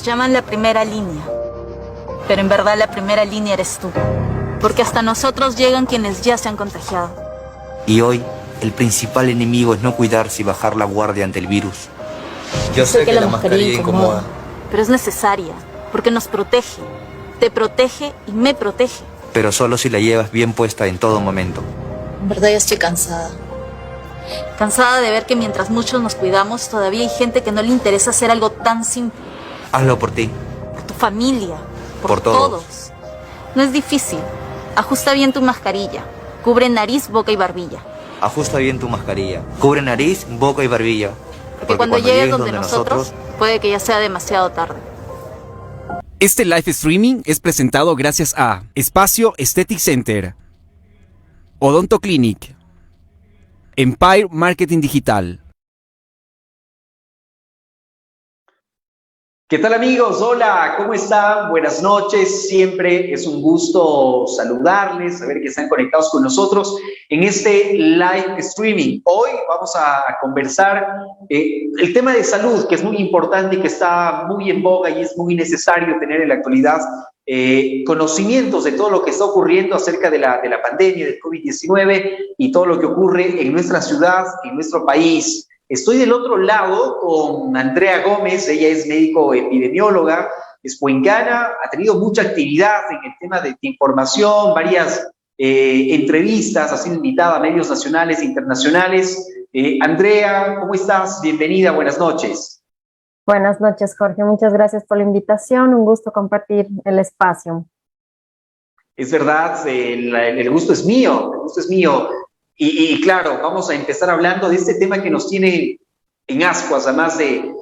llaman la primera línea, pero en verdad la primera línea eres tú, porque hasta nosotros llegan quienes ya se han contagiado. Y hoy, el principal enemigo es no cuidarse y bajar la guardia ante el virus. Yo sé que la mascarilla incomoda, pero es necesaria, porque nos protege, te protege y me protege. Pero solo si la llevas bien puesta en todo momento. En verdad ya estoy cansada. Cansada de ver que mientras muchos nos cuidamos, todavía hay gente que no le interesa hacer algo tan simple. Hazlo por ti. Por tu familia, por todos. No es difícil. Ajusta bien tu mascarilla. Cubre nariz, boca y barbilla. Ajusta bien tu mascarilla. Cubre nariz, boca y barbilla. Porque cuando llegues donde nosotros, puede que ya sea demasiado tarde. Este live streaming es presentado gracias a Espacio Aesthetic Center, Odonto Clinic, Empire Marketing Digital. ¿Qué tal, amigos? Hola, ¿cómo están? Buenas noches. Siempre es un gusto saludarles, saber que están conectados con nosotros en este live streaming. Hoy vamos a conversar el tema de salud, que es muy importante y que está muy en boga y es muy necesario tener en la actualidad conocimientos de todo lo que está ocurriendo acerca de la pandemia del COVID-19 y todo lo que ocurre en nuestra ciudad, en nuestro país. Estoy del otro lado con Andrea Gómez, ella es médico epidemióloga, es cuencana, ha tenido mucha actividad en el tema de información, varias entrevistas, ha sido invitada a medios nacionales e internacionales. Andrea, ¿cómo estás? Bienvenida, buenas noches. Buenas noches, Jorge, muchas gracias por la invitación, un gusto compartir el espacio. Es verdad, el gusto es mío, el gusto es mío. Y claro, vamos a empezar hablando de este tema que nos tiene en ascuas, además de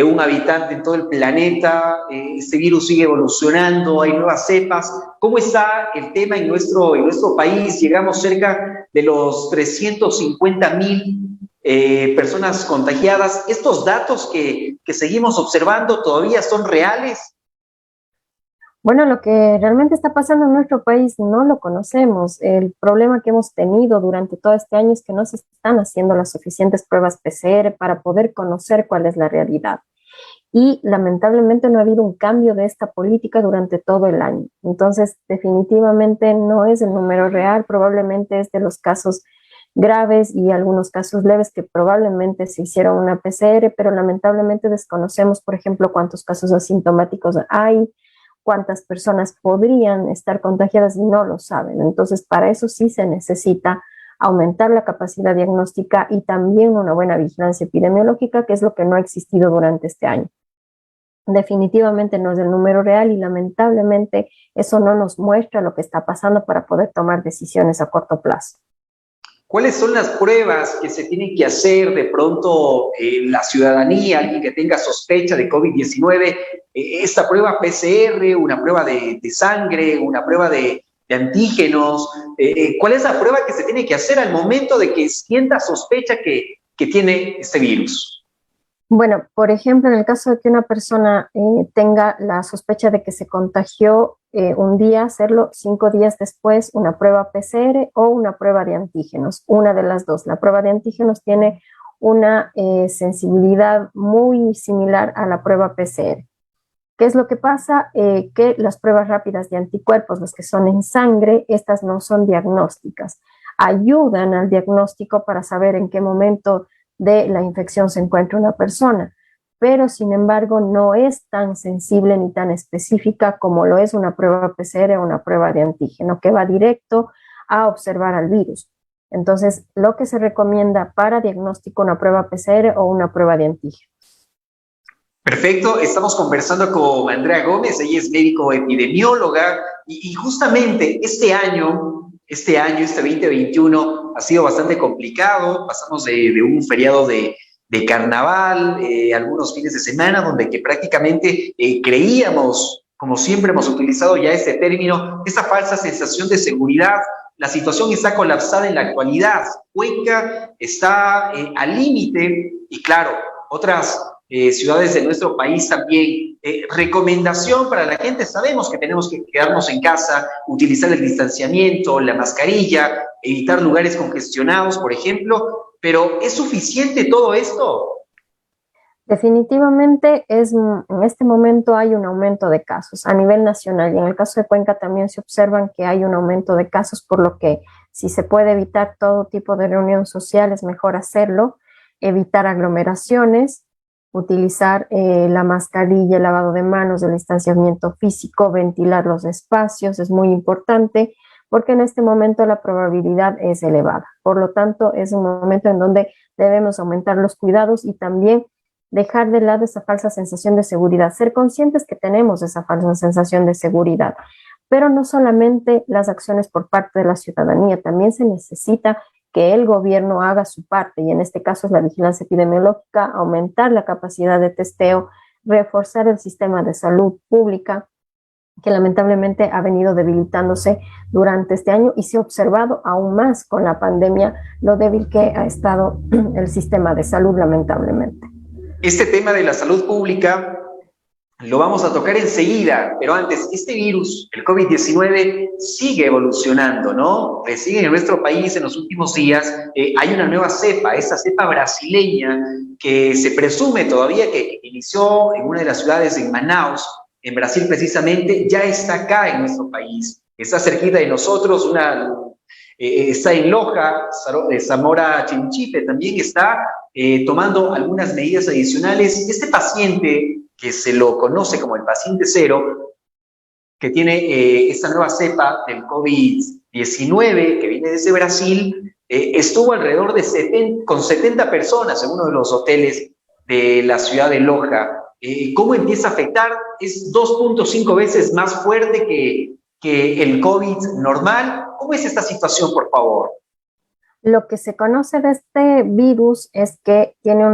un habitante en todo el planeta. Este virus sigue evolucionando, hay nuevas cepas. ¿Cómo está el tema en nuestro país? Llegamos cerca de los 350,000 personas contagiadas. ¿Estos datos que seguimos observando todavía son reales? Bueno, lo que realmente está pasando en nuestro país no lo conocemos. El problema que hemos tenido durante todo este año es que no se están haciendo las suficientes pruebas PCR para poder conocer cuál es la realidad. Y lamentablemente no ha habido un cambio de esta política durante todo el año. Entonces, definitivamente no es el número real, probablemente es de los casos graves y algunos casos leves que probablemente se hicieron una PCR, pero lamentablemente desconocemos, por ejemplo, cuántos casos asintomáticos hay, cuántas personas podrían estar contagiadas y no lo saben. Entonces, para eso sí se necesita aumentar la capacidad diagnóstica y también una buena vigilancia epidemiológica, que es lo que no ha existido durante este año. Definitivamente no es el número real y lamentablemente eso no nos muestra lo que está pasando para poder tomar decisiones a corto plazo. ¿Cuáles son las pruebas que se tienen que hacer de pronto la ciudadanía, alguien que tenga sospecha de COVID-19? Esta prueba PCR, una prueba de sangre, una prueba de antígenos. ¿Cuál es la prueba que se tiene que hacer al momento de que sienta sospecha que tiene este virus? Bueno, por ejemplo, en el caso de que una persona tenga la sospecha de que se contagió un día, hacerlo 5 días después, una prueba PCR o una prueba de antígenos, una de las dos. La prueba de antígenos tiene una sensibilidad muy similar a la prueba PCR. ¿Qué es lo que pasa? Que las pruebas rápidas de anticuerpos, las que son en sangre, estas no son diagnósticas. Ayudan al diagnóstico para saber en qué momento de la infección se encuentra una persona, pero sin embargo no es tan sensible ni tan específica como lo es una prueba PCR o una prueba de antígeno, que va directo a observar al virus. Entonces, lo que se recomienda para diagnóstico, una prueba PCR o una prueba de antígeno. Perfecto, estamos conversando con Andrea Gómez, ella es médico epidemióloga y justamente este 2021 ha sido bastante complicado. Pasamos de un feriado de carnaval, algunos fines de semana donde que prácticamente creíamos, como siempre hemos utilizado ya este término, esa falsa sensación de seguridad. La situación está colapsada en la actualidad. Cuenca está al límite y claro, otras ciudades de nuestro país también. Recomendación para la gente, sabemos que tenemos que quedarnos en casa, utilizar el distanciamiento, la mascarilla, evitar lugares congestionados, por ejemplo, pero ¿es suficiente todo esto? Definitivamente en este momento hay un aumento de casos a nivel nacional y en el caso de Cuenca también se observan que hay un aumento de casos, por lo que si se puede evitar todo tipo de reunión social es mejor hacerlo, evitar aglomeraciones, utilizar la mascarilla, el lavado de manos, el distanciamiento físico, ventilar los espacios, es muy importante porque en este momento la probabilidad es elevada. Por lo tanto, es un momento en donde debemos aumentar los cuidados y también dejar de lado esa falsa sensación de seguridad, ser conscientes que tenemos esa falsa sensación de seguridad, pero no solamente las acciones por parte de la ciudadanía, también se necesita que el gobierno haga su parte, y en este caso es la vigilancia epidemiológica, aumentar la capacidad de testeo, reforzar el sistema de salud pública, que lamentablemente ha venido debilitándose durante este año y se ha observado aún más con la pandemia lo débil que ha estado el sistema de salud, lamentablemente. Este tema de la salud pública lo vamos a tocar enseguida, pero antes, este virus, el COVID-19, sigue evolucionando, ¿no? Sigue en nuestro país en los últimos días. Hay una nueva cepa, esa cepa brasileña, que se presume todavía que inició en una de las ciudades, en Manaus, en Brasil precisamente, ya está acá en nuestro país. Está cerquita de nosotros, está en Loja, Zamora Chinchipe también está tomando algunas medidas adicionales. Este paciente, que se lo conoce como el paciente cero, que tiene esta nueva cepa del COVID-19 que viene desde Brasil, estuvo alrededor de con 70 personas en uno de los hoteles de la ciudad de Loja. ¿Cómo empieza a afectar? Es 2.5 veces más fuerte que el COVID normal. ¿Cómo es esta situación, por favor? Lo que se conoce de este virus es que tiene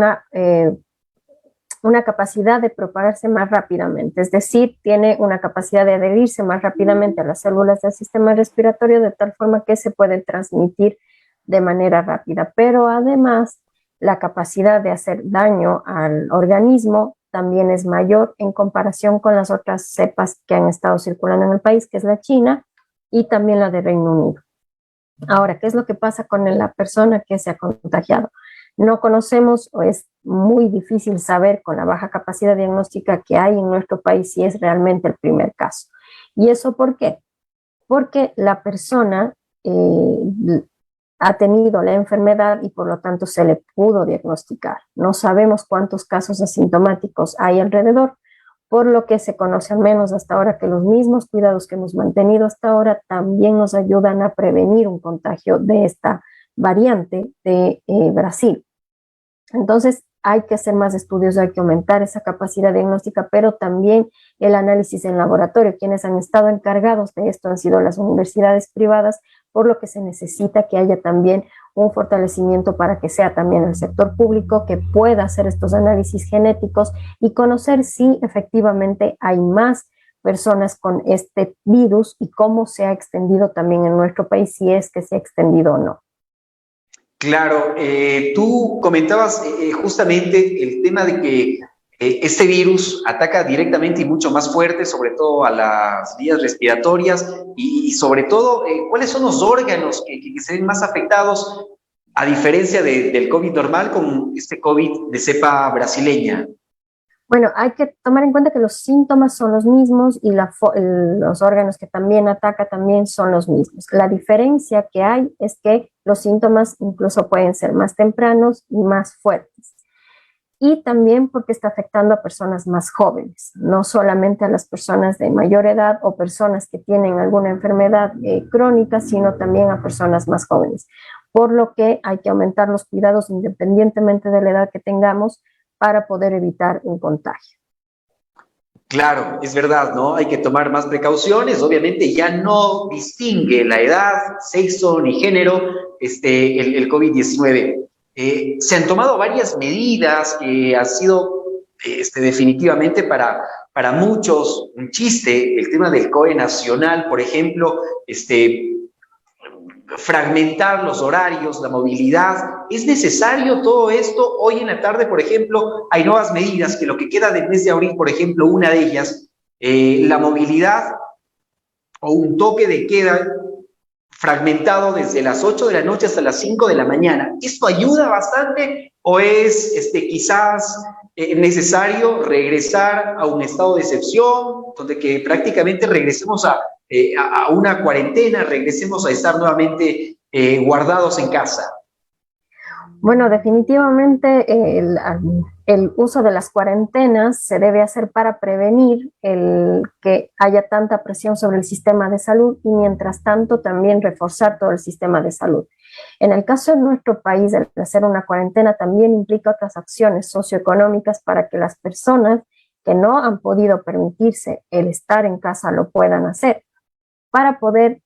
una capacidad de propagarse más rápidamente, es decir, tiene una capacidad de adherirse más rápidamente a las células del sistema respiratorio de tal forma que se puede transmitir de manera rápida, pero además la capacidad de hacer daño al organismo también es mayor en comparación con las otras cepas que han estado circulando en el país, que es la China y también la de Reino Unido. Ahora, ¿qué es lo que pasa con la persona que se ha contagiado? No conocemos o es muy difícil saber con la baja capacidad diagnóstica que hay en nuestro país si es realmente el primer caso. ¿Y eso por qué? Porque la persona ha tenido la enfermedad y por lo tanto se le pudo diagnosticar. No sabemos cuántos casos asintomáticos hay alrededor, por lo que se conoce al menos hasta ahora que los mismos cuidados que hemos mantenido hasta ahora también nos ayudan a prevenir un contagio de esta variante de Brasil. Entonces hay que hacer más estudios, hay que aumentar esa capacidad diagnóstica, pero también el análisis en laboratorio. Quienes han estado encargados de esto han sido las universidades privadas, por lo que se necesita que haya también un fortalecimiento para que sea también el sector público que pueda hacer estos análisis genéticos y conocer si efectivamente hay más personas con este virus y cómo se ha extendido también en nuestro país, si es que se ha extendido o no. Claro, tú comentabas justamente el tema de que este virus ataca directamente y mucho más fuerte, sobre todo a las vías respiratorias y sobre todo, ¿cuáles son los órganos que se ven más afectados a diferencia del COVID normal con este COVID de cepa brasileña? Bueno, hay que tomar en cuenta que los síntomas son los mismos y los órganos que también ataca también son los mismos. La diferencia que hay es que los síntomas incluso pueden ser más tempranos y más fuertes. Y también porque está afectando a personas más jóvenes, no solamente a las personas de mayor edad o personas que tienen alguna enfermedad crónica, sino también a personas más jóvenes. Por lo que hay que aumentar los cuidados independientemente de la edad que tengamos para poder evitar un contagio. Claro, es verdad, ¿no? Hay que tomar más precauciones. Obviamente ya no distingue la edad, sexo ni género el COVID-19. Se han tomado varias medidas que han sido definitivamente para muchos un chiste. El tema del COE nacional, por ejemplo, fragmentar los horarios, la movilidad. ¿Es necesario todo esto? Hoy en la tarde, por ejemplo, hay nuevas medidas que lo que queda del mes de abril, por ejemplo, una de ellas, la movilidad o un toque de queda fragmentado desde las 8 de la noche hasta las 5 de la mañana. ¿Esto ayuda bastante o es quizás necesario regresar a un estado de excepción, donde que prácticamente regresemos a una cuarentena, regresemos a estar nuevamente guardados en casa? Bueno, definitivamente el uso de las cuarentenas se debe hacer para prevenir el que haya tanta presión sobre el sistema de salud y mientras tanto también reforzar todo el sistema de salud. En el caso de nuestro país, el hacer una cuarentena también implica otras acciones socioeconómicas para que las personas que no han podido permitirse el estar en casa lo puedan hacer, para poder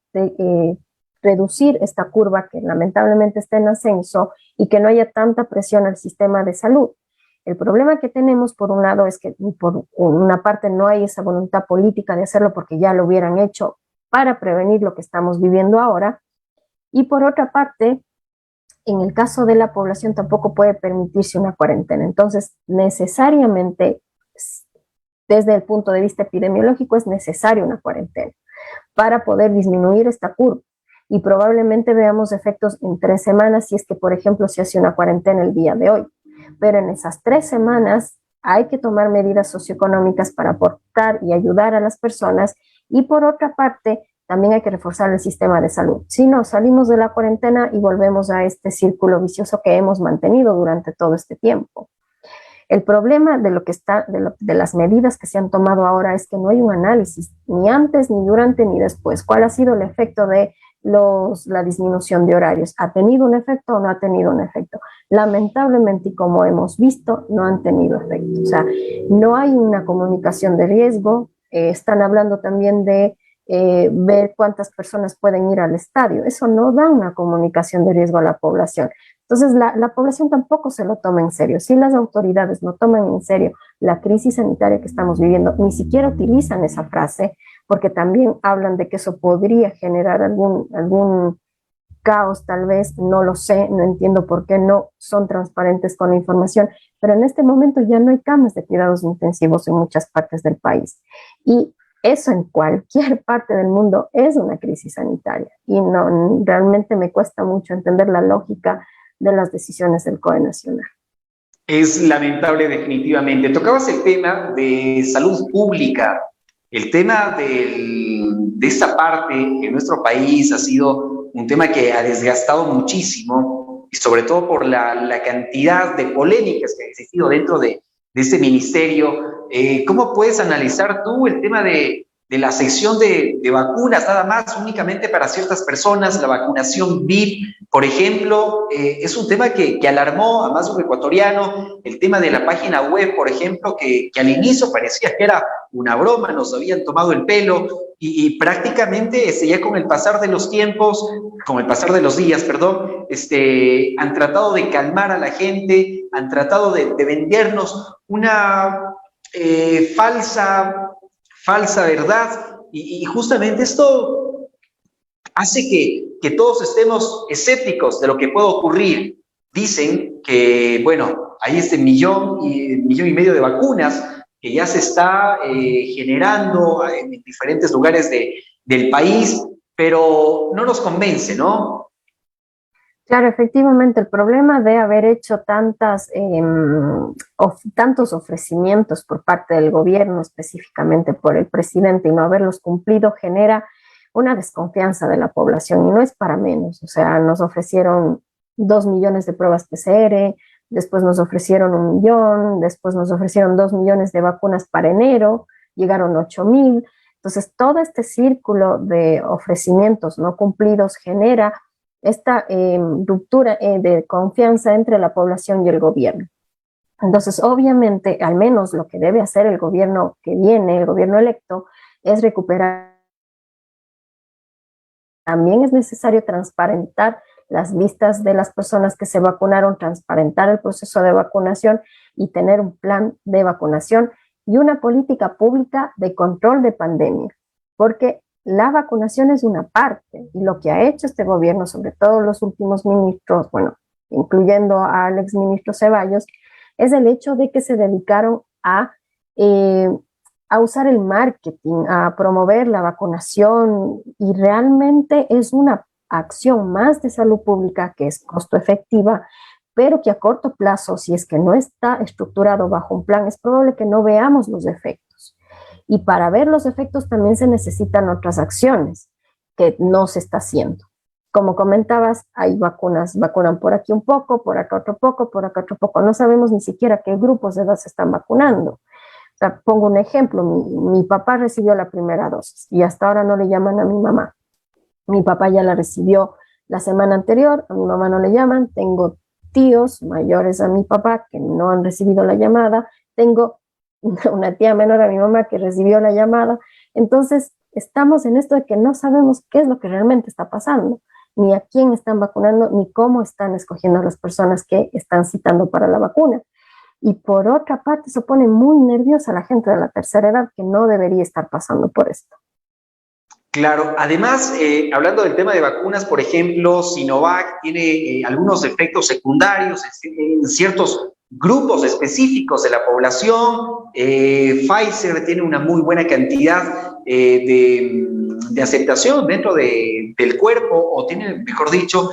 reducir esta curva que lamentablemente está en ascenso y que no haya tanta presión al sistema de salud. El problema que tenemos, por un lado, es que por una parte no hay esa voluntad política de hacerlo porque ya lo hubieran hecho para prevenir lo que estamos viviendo ahora, y por otra parte, en el caso de la población tampoco puede permitirse una cuarentena. Entonces, necesariamente, desde el punto de vista epidemiológico, es necesaria una cuarentena para poder disminuir esta curva. Y probablemente veamos efectos en 3 semanas si es que, por ejemplo, se hace una cuarentena el día de hoy. Pero en esas 3 semanas hay que tomar medidas socioeconómicas para aportar y ayudar a las personas. Y por otra parte, también hay que reforzar el sistema de salud. Si no, salimos de la cuarentena y volvemos a este círculo vicioso que hemos mantenido durante todo este tiempo. El problema de las medidas que se han tomado ahora es que no hay un análisis, ni antes, ni durante, ni después. ¿Cuál ha sido el efecto de la disminución de horarios? ¿Ha tenido un efecto o no ha tenido un efecto? Lamentablemente, y como hemos visto, no han tenido efecto. O sea, no hay una comunicación de riesgo. Están hablando también de ver cuántas personas pueden ir al estadio. Eso no da una comunicación de riesgo a la población. Entonces, la población tampoco se lo toma en serio. Si las autoridades no toman en serio la crisis sanitaria que estamos viviendo, ni siquiera utilizan esa frase, porque también hablan de que eso podría generar algún caos, tal vez, no lo sé, no entiendo por qué no son transparentes con la información, pero en este momento ya no hay camas de cuidados intensivos en muchas partes del país. Y eso en cualquier parte del mundo es una crisis sanitaria. Y no, realmente me cuesta mucho entender la lógica de las decisiones del COE nacional. Es lamentable definitivamente. Tocabas el tema de salud pública. El tema de esta parte en nuestro país ha sido un tema que ha desgastado muchísimo y sobre todo por la cantidad de polémicas que ha existido dentro de este ministerio. ¿Cómo puedes analizar tú el tema de la sección de vacunas, nada más, únicamente para ciertas personas, la vacunación VIP, por ejemplo? Es un tema que alarmó a más de un ecuatoriano, el tema de la página web, por ejemplo, que al inicio parecía que era una broma, nos habían tomado el pelo, y prácticamente ya con el pasar de los tiempos, con el pasar de los días, perdón, han tratado de calmar a la gente, han tratado de vendernos una falsa verdad, y justamente esto hace que todos estemos escépticos de lo que puede ocurrir. Dicen que, bueno, hay millón y medio de vacunas que ya se está generando en diferentes lugares del país, pero no nos convence, ¿no? Claro, efectivamente, el problema de haber hecho tantos ofrecimientos por parte del gobierno, específicamente por el presidente, y no haberlos cumplido, genera una desconfianza de la población, y no es para menos. O sea, nos ofrecieron 2 millones de pruebas PCR, después nos ofrecieron 1 millón, después nos ofrecieron 2 millones de vacunas para enero, llegaron 8,000. Entonces, todo este círculo de ofrecimientos no cumplidos genera esta ruptura de confianza entre la población y el gobierno. Entonces, obviamente, al menos lo que debe hacer el gobierno que viene, el gobierno electo, es recuperar. También es necesario transparentar las listas de las personas que se vacunaron, transparentar el proceso de vacunación y tener un plan de vacunación y una política pública de control de pandemia, porque la vacunación es una parte, y lo que ha hecho este gobierno, sobre todo los últimos ministros, bueno, incluyendo al exministro Ceballos, es el hecho de que se dedicaron a usar el marketing, a promover la vacunación, y realmente es una acción más de salud pública que es costo efectiva, pero que a corto plazo, si es que no está estructurado bajo un plan, es probable que no veamos los efectos. Y para ver los efectos también se necesitan otras acciones que no se está haciendo. Como comentabas, hay vacunas, vacunan por aquí un poco, por acá otro poco, por acá otro poco. No sabemos ni siquiera qué grupos de edad se están vacunando. O sea, pongo un ejemplo, mi papá recibió la primera dosis y hasta ahora no le llaman a mi mamá. Mi papá ya la recibió la semana anterior, a mi mamá no le llaman. Tengo tíos mayores a mi papá que no han recibido la llamada. Tengo una tía menor a mi mamá que recibió la llamada. Entonces, estamos en esto de que no sabemos qué es lo que realmente está pasando, ni a quién están vacunando, ni cómo están escogiendo a las personas que están citando para la vacuna. Y por otra parte, se pone muy nerviosa a la gente de la tercera edad que no debería estar pasando por esto. Claro, además, hablando del tema de vacunas, por ejemplo, Sinovac tiene algunos efectos secundarios en ciertos grupos específicos de la población. Pfizer tiene una muy buena cantidad de aceptación dentro del cuerpo, o tiene, mejor dicho,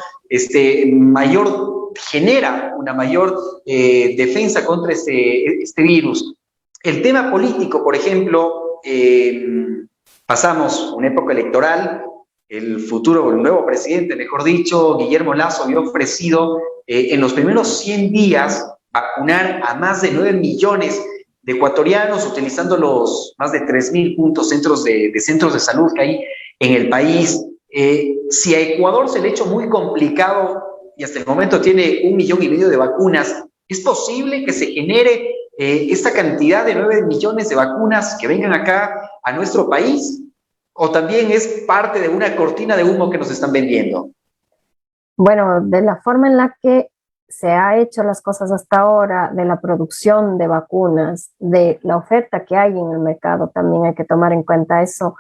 genera una mayor defensa contra este virus. El tema político, por ejemplo, pasamos una época electoral, el nuevo presidente, mejor dicho, Guillermo Lasso, había ofrecido en los primeros 100 días vacunar a más de 9 millones de ecuatorianos, utilizando los más de 3.000 puntos centros de salud que hay en el país. Si a Ecuador se le ha hecho muy complicado y hasta el momento tiene 1,5 millones de vacunas, ¿es posible que se genere esta cantidad de 9 millones de vacunas que vengan acá a nuestro país? ¿O también es parte de una cortina de humo que nos están vendiendo? Bueno, de la forma en la que se ha hecho las cosas hasta ahora, de la producción de vacunas, de la oferta que hay en el mercado, también hay que tomar en cuenta eso.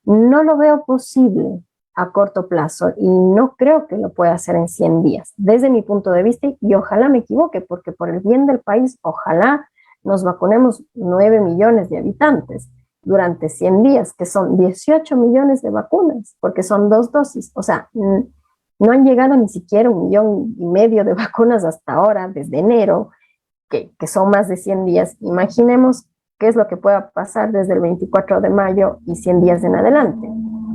No lo veo posible a corto plazo y no creo que lo pueda hacer en 100 días, desde mi punto de vista, y ojalá me equivoque, porque por el bien del país, ojalá nos vacunemos 9 millones de habitantes durante 100 días, que son 18 millones de vacunas, porque son 2 dosis. O sea, no han llegado ni siquiera 1,5 millones de vacunas hasta ahora, desde enero, que son más de 100 días. Imaginemos qué es lo que pueda pasar desde el 24 de mayo y 100 días en adelante.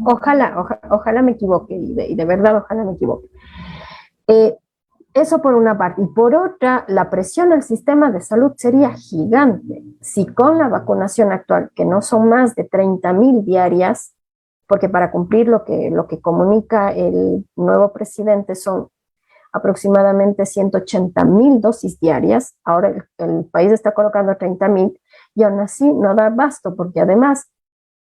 Ojalá me equivoque, y de verdad ojalá me equivoque. Eso por una parte. Y por otra, la presión al sistema de salud sería gigante. Si con la vacunación actual, que no son más de 30.000 diarias, porque para cumplir lo que comunica el nuevo presidente son aproximadamente 180.000 dosis diarias, ahora el país está colocando 30.000, y aún así no da abasto, porque además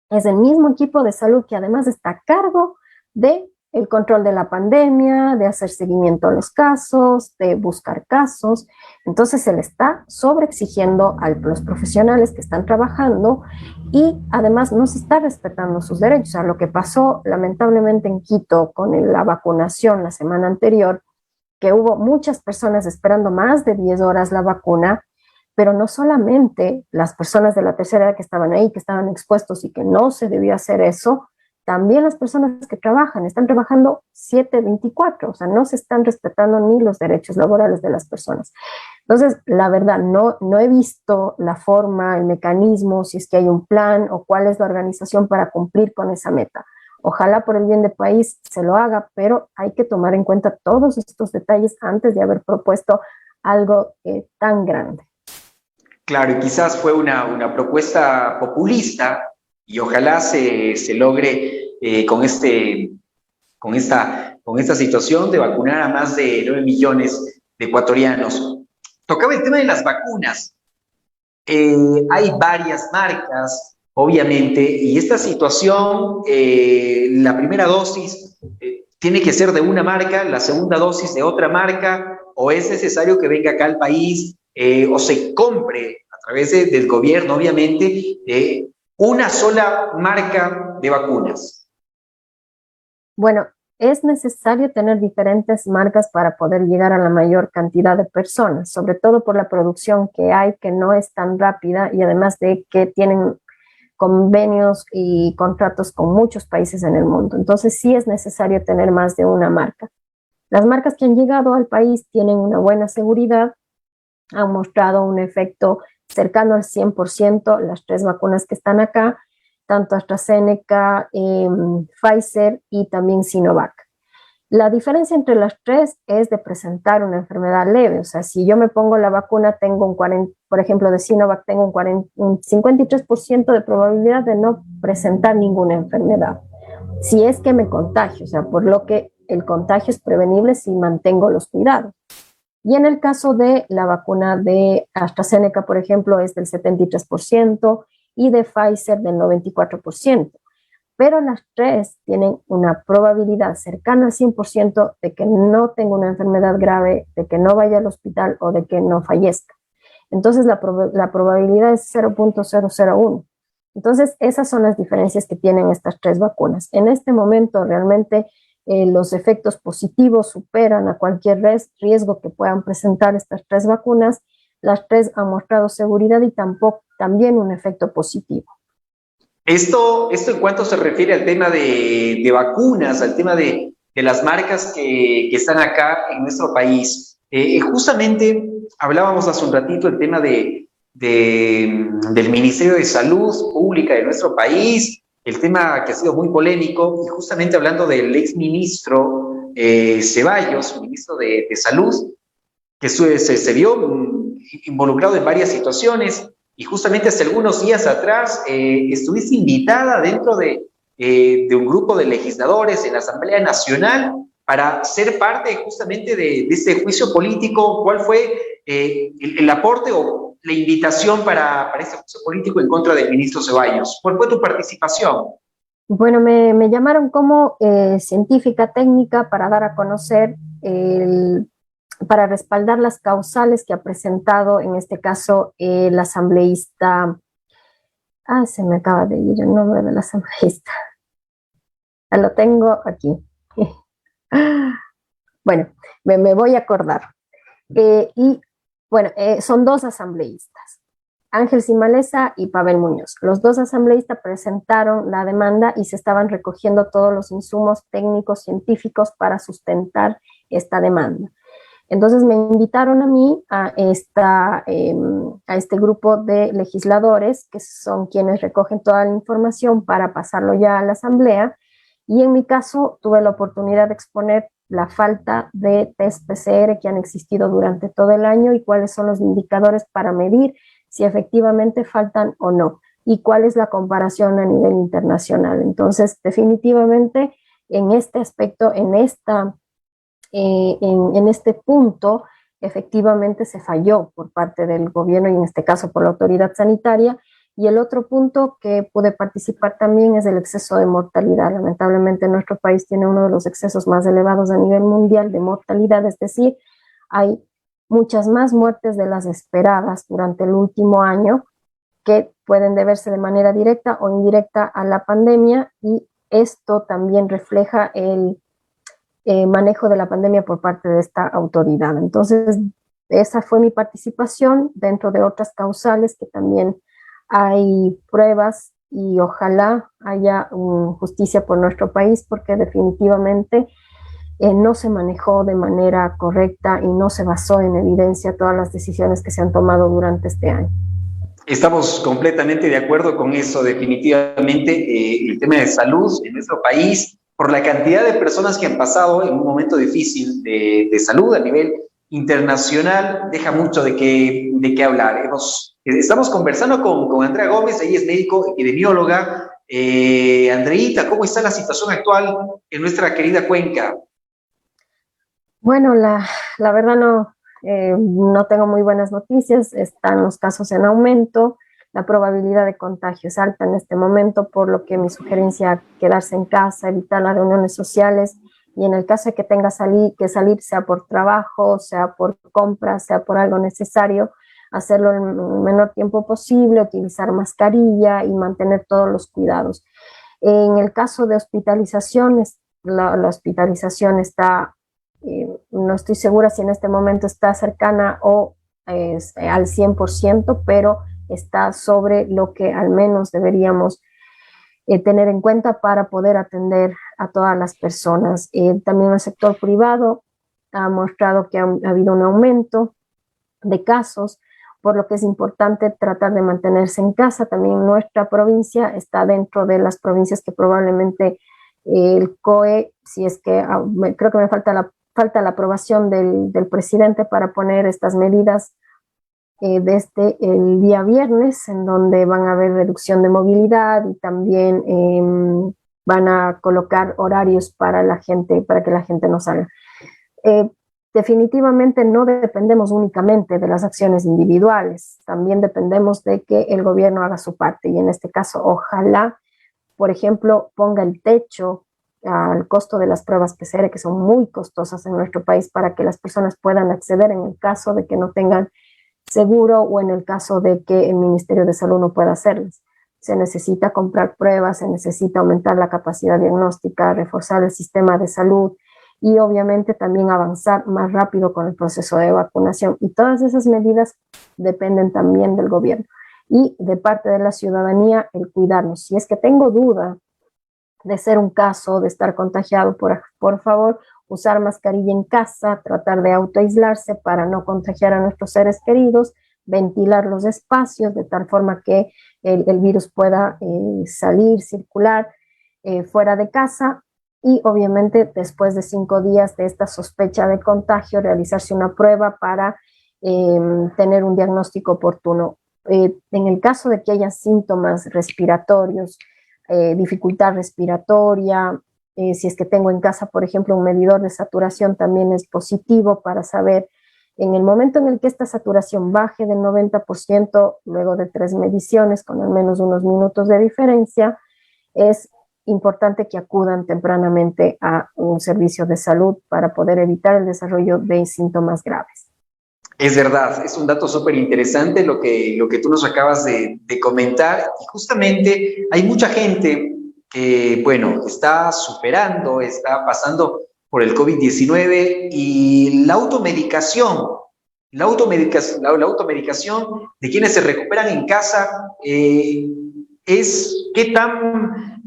es el mismo equipo de salud que además está a cargo de el control de la pandemia, de hacer seguimiento a los casos, de buscar casos. Entonces se le está sobreexigiendo a los profesionales que están trabajando, y además no se está respetando sus derechos. O sea, lo que pasó lamentablemente en Quito con la vacunación la semana anterior, que hubo muchas personas esperando más de 10 horas la vacuna, pero no solamente las personas de la tercera edad que estaban ahí, que estaban expuestos y que no se debía hacer eso, también las personas que están trabajando 7/24, o sea, no se están respetando ni los derechos laborales de las personas. Entonces, la verdad, no he visto la forma, el mecanismo, si es que hay un plan o cuál es la organización para cumplir con esa meta. Ojalá por el bien del país se lo haga, pero hay que tomar en cuenta todos estos detalles antes de haber propuesto algo tan grande. Claro, y quizás fue una propuesta populista, y ojalá se logre con esta situación de vacunar a más de 9 millones de ecuatorianos. Tocaba el tema de las vacunas. Hay varias marcas, obviamente, y esta situación, la primera dosis tiene que ser de una marca, la segunda dosis de otra marca, o es necesario que venga acá al país o se compre a través del gobierno, obviamente, una sola marca de vacunas. Bueno, es necesario tener diferentes marcas para poder llegar a la mayor cantidad de personas, sobre todo por la producción que hay, que no es tan rápida, y además de que tienen convenios y contratos con muchos países en el mundo. Entonces sí es necesario tener más de una marca. Las marcas que han llegado al país tienen una buena seguridad, han mostrado un efecto cercano al 100%, las 3 vacunas que están acá, tanto AstraZeneca, Pfizer y también Sinovac. La diferencia entre las 3 es de presentar una enfermedad leve. O sea, si yo me pongo la vacuna, tengo un 40, por ejemplo, de Sinovac, tengo un 53% de probabilidad de no presentar ninguna enfermedad. Si es que me contagio, o sea, por lo que el contagio es prevenible si mantengo los cuidados. Y en el caso de la vacuna de AstraZeneca, por ejemplo, es del 73% y de Pfizer del 94%. Pero las 3 tienen una probabilidad cercana al 100% de que no tenga una enfermedad grave, de que no vaya al hospital o de que no fallezca. Entonces la probabilidad es 0.001. Entonces esas son las diferencias que tienen estas 3 vacunas. En este momento realmente los efectos positivos superan a cualquier riesgo que puedan presentar estas 3 vacunas. Las 3 han mostrado seguridad y también un efecto positivo. Esto en cuanto se refiere al tema de vacunas, al tema de las marcas que están acá en nuestro país. Justamente hablábamos hace un ratito el tema del Ministerio de Salud Pública de nuestro país, el tema que ha sido muy polémico, y justamente hablando del exministro Ceballos, ministro de Salud, que se vio involucrado en varias situaciones. Y justamente hace algunos días atrás estuviste invitada dentro de un grupo de legisladores en la Asamblea Nacional para ser parte justamente de este juicio político. ¿Cuál fue el aporte o la invitación para este juicio político en contra del ministro Ceballos? ¿Cuál fue tu participación? Bueno, me llamaron como científica técnica para dar a conocer para respaldar las causales que ha presentado, en este caso, el asambleísta. Se me acaba de ir el nombre del asambleísta. Lo tengo aquí. Bueno, me voy a acordar. Y bueno, son 2 asambleístas, Ángel Simalesa y Pavel Muñoz. Los 2 asambleístas presentaron la demanda y se estaban recogiendo todos los insumos técnicos, científicos para sustentar esta demanda. Entonces me invitaron a mí a este grupo de legisladores, que son quienes recogen toda la información para pasarlo ya a la asamblea, y en mi caso tuve la oportunidad de exponer la falta de test PCR que han existido durante todo el año y cuáles son los indicadores para medir si efectivamente faltan o no, y cuál es la comparación a nivel internacional. Entonces, definitivamente, en este aspecto, en este punto, efectivamente se falló por parte del gobierno y en este caso por la autoridad sanitaria. Y el otro punto que pude participar también es el exceso de mortalidad. Lamentablemente nuestro país tiene uno de los excesos más elevados a nivel mundial de mortalidad, es decir, hay muchas más muertes de las esperadas durante el último año que pueden deberse de manera directa o indirecta a la pandemia, y esto también refleja el manejo de la pandemia por parte de esta autoridad. Entonces, esa fue mi participación dentro de otras causales que también hay pruebas, y ojalá haya justicia por nuestro país, porque definitivamente no se manejó de manera correcta y no se basó en evidencia todas las decisiones que se han tomado durante este año. Estamos completamente de acuerdo con eso. Definitivamente el tema de salud en nuestro país, por la cantidad de personas que han pasado en un momento difícil de salud a nivel internacional, deja mucho de qué hablar. Estamos conversando con Andrea Gómez, ella es médico epidemióloga. Andreita, ¿cómo está la situación actual en nuestra querida Cuenca? Bueno, la verdad no tengo muy buenas noticias. Están los casos en aumento, la probabilidad de contagio es alta en este momento, por lo que mi sugerencia es quedarse en casa, evitar las reuniones sociales, y en el caso de que tenga que salir, sea por trabajo, sea por compras, sea por algo necesario, hacerlo en el menor tiempo posible, utilizar mascarilla y mantener todos los cuidados. En el caso de hospitalizaciones, la hospitalización está, no estoy segura si en este momento está cercana o al 100%, pero está sobre lo que al menos deberíamos tener en cuenta para poder atender a todas las personas. También el sector privado ha mostrado que ha habido un aumento de casos, por lo que es importante tratar de mantenerse en casa. También nuestra provincia está dentro de las provincias que probablemente el COE, si es que creo que me falta la aprobación del presidente para poner estas medidas desde el día viernes, en donde van a haber reducción de movilidad y también van a colocar horarios para que la gente no salga. Definitivamente no dependemos únicamente de las acciones individuales, también dependemos de que el gobierno haga su parte, y en este caso ojalá, por ejemplo, ponga el techo al costo de las pruebas PCR, que son muy costosas en nuestro país, para que las personas puedan acceder en el caso de que no tengan seguro o en el caso de que el Ministerio de Salud no pueda hacerlas. Se necesita comprar pruebas, se necesita aumentar la capacidad diagnóstica, reforzar el sistema de salud y obviamente también avanzar más rápido con el proceso de vacunación. Y todas esas medidas dependen también del gobierno y de parte de la ciudadanía el cuidarnos. Si es que tengo duda de ser un caso, de estar contagiado, por favor, usar mascarilla en casa, tratar de autoaislarse para no contagiar a nuestros seres queridos, ventilar los espacios de tal forma que el virus pueda salir, circular fuera de casa, y obviamente después de 5 días de esta sospecha de contagio, realizarse una prueba para tener un diagnóstico oportuno. En el caso de que haya síntomas respiratorios, dificultad respiratoria, si es que tengo en casa, por ejemplo, un medidor de saturación, también es positivo para saber en el momento en el que esta saturación baje del 90%, luego de 3 mediciones con al menos unos minutos de diferencia, es importante que acudan tempranamente a un servicio de salud para poder evitar el desarrollo de síntomas graves. Es verdad, es un dato súper interesante lo que tú nos acabas de comentar, y justamente hay mucha gente que, bueno, está superando, está pasando por el COVID-19, y la automedicación de quienes se recuperan en casa es qué tan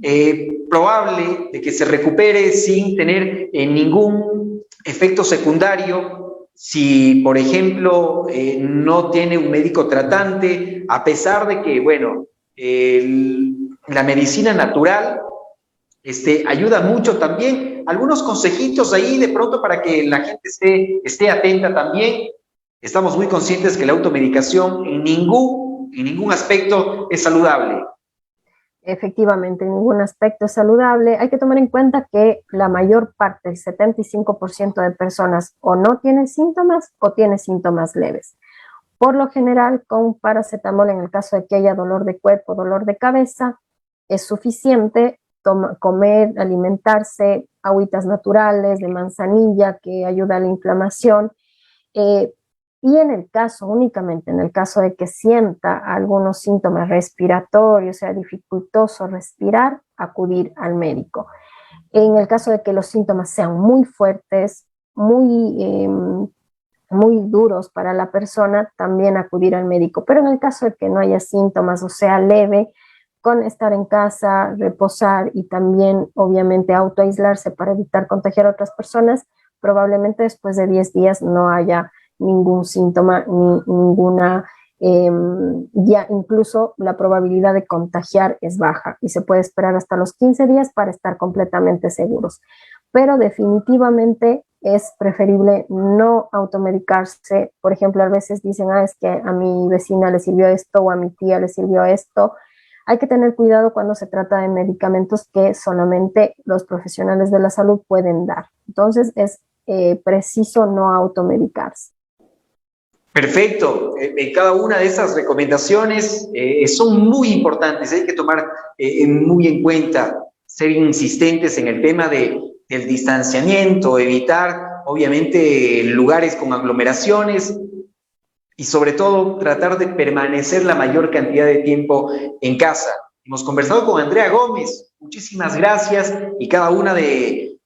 probable de que se recupere sin tener ningún efecto secundario si, por ejemplo, no tiene un médico tratante, a pesar de que, bueno, la medicina natural ayuda mucho también. Algunos consejitos ahí de pronto para que la gente esté atenta también. Estamos muy conscientes que la automedicación en ningún aspecto es saludable. Efectivamente, en ningún aspecto es saludable. Hay que tomar en cuenta que la mayor parte, el 75% de personas o no tienen síntomas o tienen síntomas leves. Por lo general, con paracetamol, en el caso de que haya dolor de cuerpo, dolor de cabeza, es suficiente comer, alimentarse, agüitas naturales de manzanilla que ayuda a la inflamación. Y únicamente en el caso de que sienta algunos síntomas respiratorios, sea dificultoso respirar, acudir al médico. En el caso de que los síntomas sean muy fuertes, muy duros para la persona, también acudir al médico. Pero en el caso de que no haya síntomas o sea leve, con estar en casa, reposar y también obviamente autoaislarse para evitar contagiar a otras personas, probablemente después de 10 días no haya ningún síntoma, ni ninguna, ya incluso la probabilidad de contagiar es baja y se puede esperar hasta los 15 días para estar completamente seguros. Pero definitivamente es preferible no automedicarse. Por ejemplo, a veces dicen, es que a mi vecina le sirvió esto o a mi tía le sirvió esto. Hay que tener cuidado cuando se trata de medicamentos que solamente los profesionales de la salud pueden dar. Entonces es preciso no automedicarse. Perfecto. Cada una de esas recomendaciones son muy importantes. Hay que tomar muy en cuenta, ser insistentes en el tema del distanciamiento, evitar, obviamente, lugares con aglomeraciones y, sobre todo, tratar de permanecer la mayor cantidad de tiempo en casa. Hemos conversado con Andrea Gómez. Muchísimas gracias, y cada uno de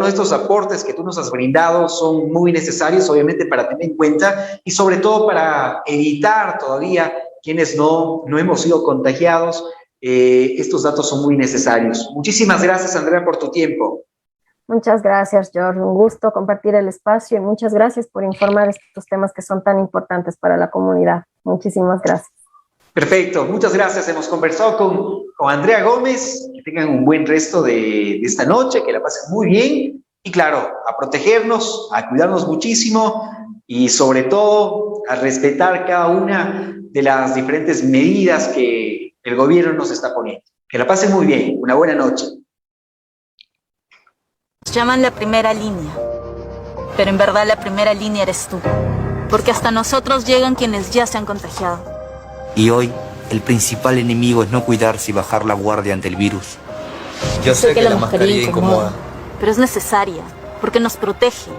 estos aportes que tú nos has brindado son muy necesarios, obviamente, para tener en cuenta y sobre todo para evitar todavía quienes no hemos sido contagiados. Estos datos son muy necesarios. Muchísimas gracias, Andrea, por tu tiempo. Muchas gracias, George. Un gusto compartir el espacio y muchas gracias por informar estos temas que son tan importantes para la comunidad. Muchísimas gracias. Perfecto, muchas gracias. Hemos conversado con Andrea Gómez. Que tengan un buen resto de esta noche, que la pasen muy bien. Y claro, a protegernos, a cuidarnos muchísimo y sobre todo a respetar cada una de las diferentes medidas que el gobierno nos está poniendo. Que la pasen muy bien. Una buena noche. Nos llaman la primera línea, pero en verdad la primera línea eres tú, porque hasta nosotros llegan quienes ya se han contagiado. Y hoy, el principal enemigo es no cuidarse y bajar la guardia ante el virus. Yo sé que la mascarilla incomoda, pero es necesaria, porque nos protege,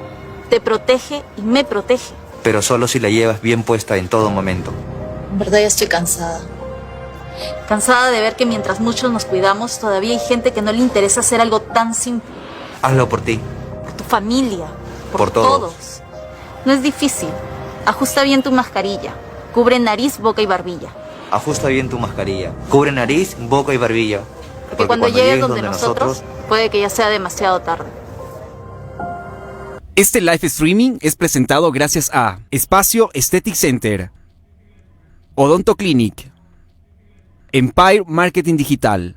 te protege y me protege. pero solo si la llevas bien puesta en todo momento. En verdad ya estoy cansada. Cansada de ver que mientras muchos nos cuidamos, todavía hay gente que no le interesa hacer algo tan simple. Hazlo por ti. Por tu familia, Por todos. No es difícil. Ajusta bien tu mascarilla. Cubre nariz, boca y barbilla. Ajusta bien tu mascarilla. Cubre nariz, boca y barbilla. Porque cuando llegues donde nosotros, puede que ya sea demasiado tarde. Este live streaming es presentado gracias a Espacio Aesthetic Center, Odonto Clinic, Empire Marketing Digital.